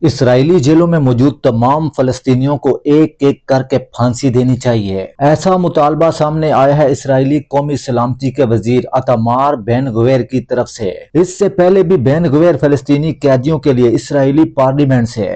اسرائیلی जेलों में मौजूद तमाम फलस्तीनियों को एक एक करके फांसी देनी चाहिए। ऐसा मुतालबा सामने आया है इसराइली कौमी सलामती के वजीर इतामार बेन गवीर की तरफ से। इससे पहले भी बेन गवीर फलस्तीनी कैदियों के लिए इसराइली पार्लियामेंट से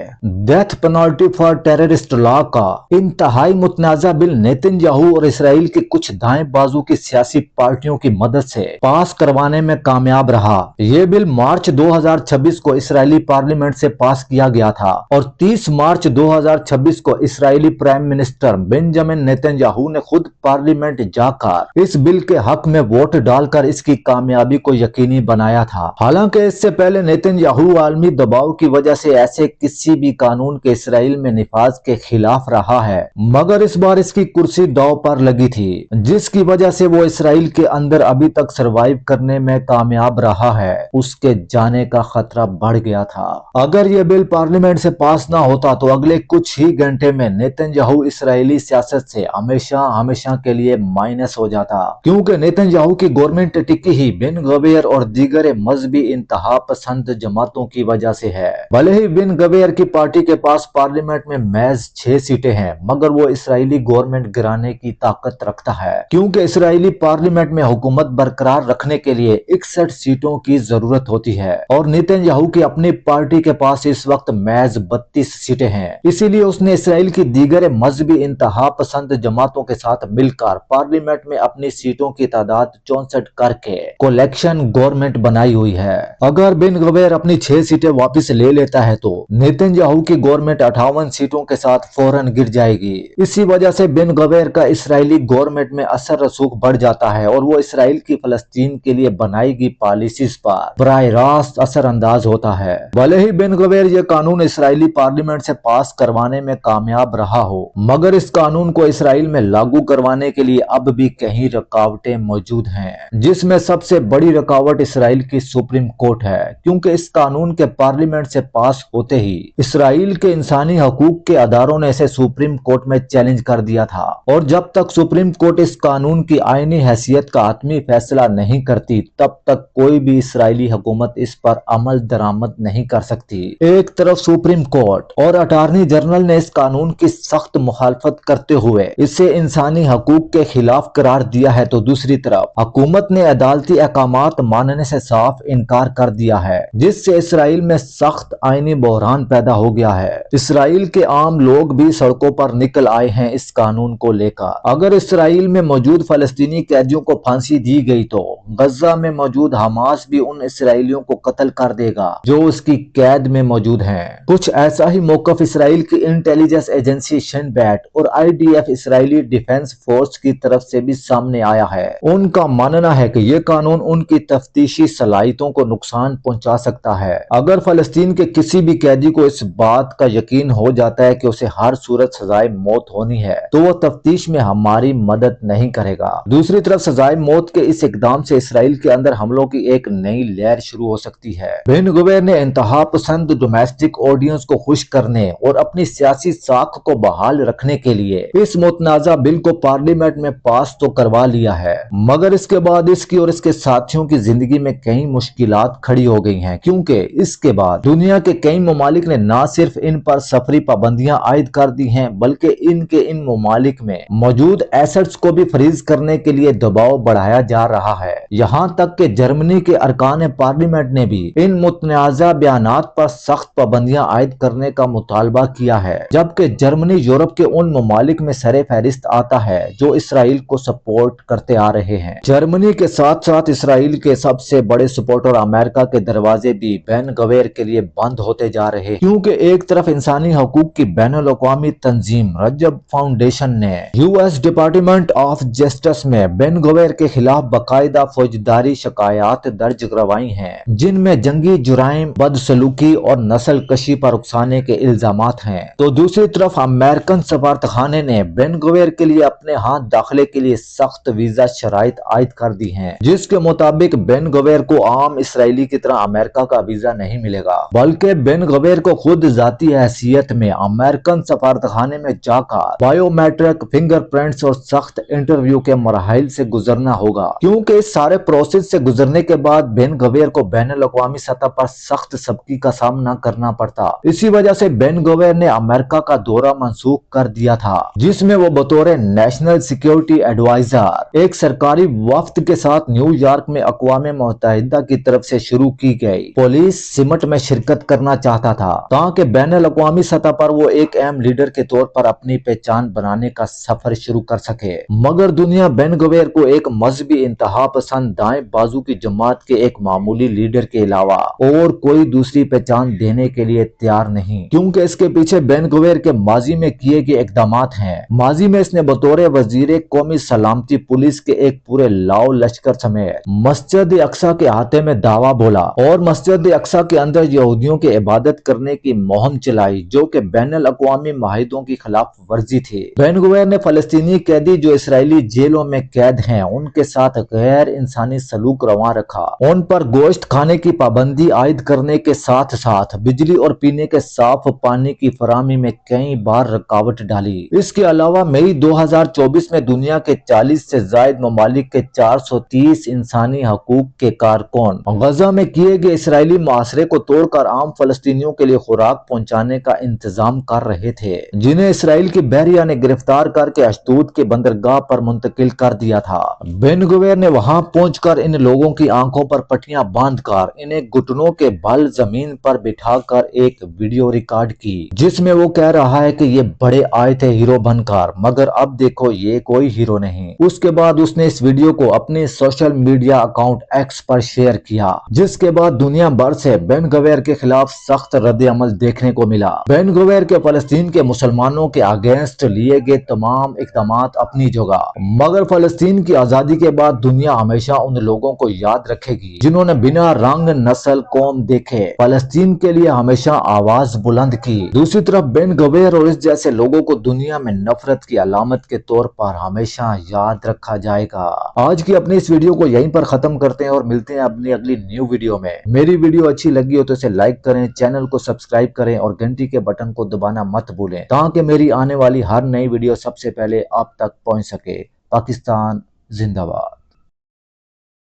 death penalty for terrorist law का इंतहाई मुतनाज़ा बिल नेतन्याहू और इसराइल की कुछ दाएं बाजू की सियासी पार्टियों की मदद से पास करवाने में कामयाब रहा। ये बिल मार्च 2026 को इसराइली पार्लियामेंट से पास किया गया था और 30 मार्च 2026 को Israeli prime minister Benjamin Netanyahu ने खुद पार्लियामेंट जाकर इस बिल के हक में वोट डालकर इसकी कामयाबी को यकीनी बनाया था। हालांकि इससे पहले नेतन्याहू आलमी दबाव की वजह से ऐसे किसी भी कानून के इसराइल में निफाज के खिलाफ रहा है, मगर इस बार इसकी कुर्सी दांव पर लगी थी, जिसकी वजह से वो इसराइल के अंदर अभी तक सरवाइव करने में कामयाब रहा है। उसके जाने का खतरा बढ़ गया था। अगर ये बिल पार्लियामेंट से पास ना होता तो अगले कुछ ही घंटे में नेतन्याहू इसराइली सियासत से हमेशा हमेशा के लिए माइनस हो जाता, क्योंकि नेतन्याहू की गवर्नमेंट टिकी ही बेन गवीर और दीगर मजहबी इंतहा पसंद जमातों की वजह से है। भले ही बेन गवीर की पार्टी के पास पार्लियामेंट में महज 6 सीटें हैं, मगर वो इसराइली गवर्नमेंट गिराने की ताकत रखता है, क्योंकि इसराइली पार्लियामेंट में हुकूमत बरकरार रखने के लिए 61 सीटों की जरूरत होती है और नेतन्याहू की अपनी पार्टी के पास इस वक्त महज 32 सीटें हैं। इसीलिए उसने इसराइल की दीगर मजहबी इंतहा पसंद जमातों के साथ मिलकर पार्लियामेंट में अपनी सीटों की तादाद 64 करके कोलेक्शन गवर्नमेंट बनाई हुई है। अगर बेन गवीर अपनी 6 सीटें वापस ले लेता है तो नेतन्याहू की गवर्नमेंट 58 सीटों के साथ फौरन गिर जाएगी। इसी वजह से बेन गवीर का इसराइली गवर्नमेंट में असर रसूख बढ़ जाता है और वो इसराइल की फलस्तीन के लिए बनाई गई पॉलिसीज पर बराह रास्त असर अंदाज होता है। भले ही बेन गवीर ये कानून इसराइली पार्लियामेंट से पास करवाने में कामयाब रहा हो, मगर इस कानून को इसराइल में लागू करवाने के लिए अब भी कई रुकावटें मौजूद हैं, जिसमें सबसे बड़ी रुकावट इसराइल की सुप्रीम कोर्ट है, क्योंकि इस कानून के पार्लियामेंट से पास होते ही इसराइल के इंसानी हकूक के अदारों ने इसे सुप्रीम कोर्ट में चैलेंज कर दिया था और जब तक सुप्रीम कोर्ट इस कानून की आईनी हैसियत का आत्मी फैसला नहीं करती तब तक कोई भी इसराइली हुकूमत इस पर अमल दरामद नहीं कर सकती। एक तरफ सुप्रीम कोर्ट और अटॉर्नी जनरल ने इस कानून की सख्त मुखालफत करते हुए इसे इंसानी हकूक के खिलाफ करार दिया है, तो दूसरी तरफ हुकूमत ने अदालती अहकामात मानने से साफ इनकार कर दिया है, जिससे इसराइल में सख्त आईनी बहरान पैदा हो गया है। इसराइल के आम लोग भी सड़कों पर निकल आए हैं इस कानून को लेकर। अगर इसराइल में मौजूद फलस्तीनी कैदियों को फांसी दी गई तो गजा में मौजूद हमास भी उन इसराइलियों को कत्ल कर देगा जो उसकी कैद में मौजूद हैं। कुछ ऐसा ही मौकफ इसराइल की इंटेलिजेंस एजेंसी शिन बेट और IDF इसराइली डिफेंस फोर्स की तरफ से भी सामने आया है। उनका मानना है कि ये कानून उनकी तफ्तीशी सलाहियतों को नुकसान पहुंचा सकता है। अगर फलस्तीन के किसी भी कैदी को इस बात का यकीन हो जाता है कि उसे हर सूरत सजाए मौत होनी है तो वो तफ्तीश में हमारी मदद नहीं करेगा। दूसरी तरफ सजाए मौत के इस इकदाम से इसराइल के अंदर हमलों की एक नई लहर शुरू हो सकती है। बेन गवीर ने इंतहा पसंद डोमेस्टिक ऑडियंस को खुश करने और अपनी सियासी साख को बहाल रखने के लिए इस मुतनाज़ा बिल को पार्लियामेंट में पास तो करवा लिया है, मगर इसके बाद इसकी और इसके साथियों की जिंदगी में कई मुश्किलात खड़ी हो गई हैं, क्योंकि इसके बाद दुनिया के कई ममालिक ने न सिर्फ इन पर सफरी पाबंदियां आयद कर दी हैं, बल्कि इन ममालिक में मौजूद एसेट्स को भी फ्रीज करने के लिए दबाव बढ़ाया जा रहा है। यहाँ तक कि जर्मनी के अरकान पार्लियामेंट ने भी इन मुतनाज़ा बयानात पर सख्त पाबंदियां आयद करने का मुतालबा किया है, जबकि जर्मनी यूरोप के उन ममालिक में सरे फहरिस्त आता है जो इसराइल को सपोर्ट करते आ रहे हैं। जर्मनी के साथ साथ इसराइल के सबसे बड़े सपोर्टर अमेरिका के दरवाजे भी बेन गवीर के लिए बंद होते जा रहे हैं, क्योंकि एक तरफ इंसानी हकूक की बैनुल अक़वामी तंजीम रजब फाउंडेशन ने US डिपार्टमेंट ऑफ जस्टिस में बेन गवीर के खिलाफ बाकायदा फौजदारी शिकायत दर्ज करवाई हैं, जिनमें जंगी जुराइम, बदसलूकी और नस्ल कशी पर उकसाने के इल्जामात हैं। तो दूसरी तरफ अमेरिकन सफारतखाने ने बेन गवीर के लिए अपने हाथ दाखिले के लिए सख्त वीजा शराइत आयद कर दी हैं, जिसके मुताबिक बेन गवीर को आम इसराइली की तरह अमेरिका का वीजा नहीं मिलेगा, बल्कि बेन गवीर को खुद जाती हैसियत में अमेरिकन सफारतखाने में जाकर बायोमेट्रिक, फिंगरप्रिंट्स और सख्त इंटरव्यू के मराहिल से गुजरना होगा, क्योंकि इस सारे प्रोसेस से गुजरने के बाद बेन गवीर को बैनुल अक़वामी सतह पर सख्त सबकी का सामना करना पड़ता। इसी वजह से बेन गवेर ने अमेरिका का दौरा मंसूख कर दिया था, जिसमें वो बतौर नेशनल सिक्योरिटी एडवाइजर एक सरकारी वफ्द के साथ न्यूयॉर्क में अक़वाम मुत्तहिदा की तरफ से शुरू की गई पुलिस समिट में शिरकत करना चाहता था, ताकि बैनुल अक़वामी सतह पर वो एक अहम लीडर के तौर पर अपनी पहचान बनाने का सफर शुरू कर सके। मगर दुनिया बेन गवेर को एक मजहबी इंतहा पसंद दाएं बाजू की जमात के एक मामूली लीडर के अलावा और कोई दूसरी पहचान देने के लिए तैयार नहीं, क्योंकि इसके पीछे बेन गवेर के माजी में किए गए इकदामात हैं। माजी में इसने बतौर वजीर कौमी सलामती पुलिस के एक पूरे लाओ लश्कर समेत मस्जिद अक्सा के अहाते में दावा बोला और मस्जिद अक्सा के अंदर यहूदियों की इबादत करने की मुहिम चलाई, जो कि बैनुल अक़वामी माहिदों की खिलाफ वर्जी थी। बेन गवेर ने फलस्तीनी कैदी जो इसराइली जेलों में कैद हैं उनके साथ गैर इंसानी सलूक रवा रखा, उन पर गोश्त खाने की पाबंदी आयद करने के साथ साथ बिजली और पीने के साफ पानी की फराहमी में कई बार रुकावट डाली। इसके अलावा मई 2024 में दुनिया के 40 से ज्यादा ममालिक के 430 इंसानी हकूक के कारकुन गजा में किए गए इसराइली मुआसरे को तोड़कर आम फलस्तीनियों के लिए खुराक पहुंचाने का इंतजाम कर रहे थे, जिन्हें इसराइल की बहरिया ने गिरफ्तार करके अशदूद के बंदरगाह पर मुंतकिल कर दिया था। बेन गवेर ने वहां पहुंचकर इन लोगों की आंखों पर पट्टियां बांधकर इन्हें घुटनों के बल जमीन पर बिठाकर एक वीडियो रिकॉर्ड की, जिसमें वो कह रहा है कि ये बड़े आए थे हीरो बनकर, मगर अब देखो ये कोई हीरो नहीं। उसके बाद उसने इस वीडियो को अपने सोशल मीडिया अकाउंट एक्स पर शेयर किया, जिसके बाद दुनिया भर से बेन गवेर के खिलाफ सख्त रद्द-ए-अमल देखने को मिला। बेन गवेर के फलस्तीन के मुसलमानों के अगेंस्ट लिए गए तमाम इक़दामात अपनी जगह, मगर फलस्तीन की आजादी के बाद दुनिया हमेशा उन लोगों को याद रखेगी जिन्होंने बिना रंग नस्ल कौम देखे फलस्तीन के लिए हमेशा आवाज बुलंद की। दूसरी तरफ बेन गवेर और इस जैसे लोगों को दुनिया में नफरत की अलामत के तौर पर हमेशा याद रखा जाएगा। आज की अपनी इस वीडियो को यहीं पर खत्म करते हैं और मिलते हैं अपनी अगली न्यू वीडियो में। मेरी वीडियो अच्छी लगी हो तो इसे लाइक करें, चैनल को सब्सक्राइब करें और घंटी के बटन को दबाना मत भूलें, ताकि मेरी आने वाली हर नई वीडियो सबसे पहले आप तक पहुंच सके। पाकिस्तान जिंदाबाद।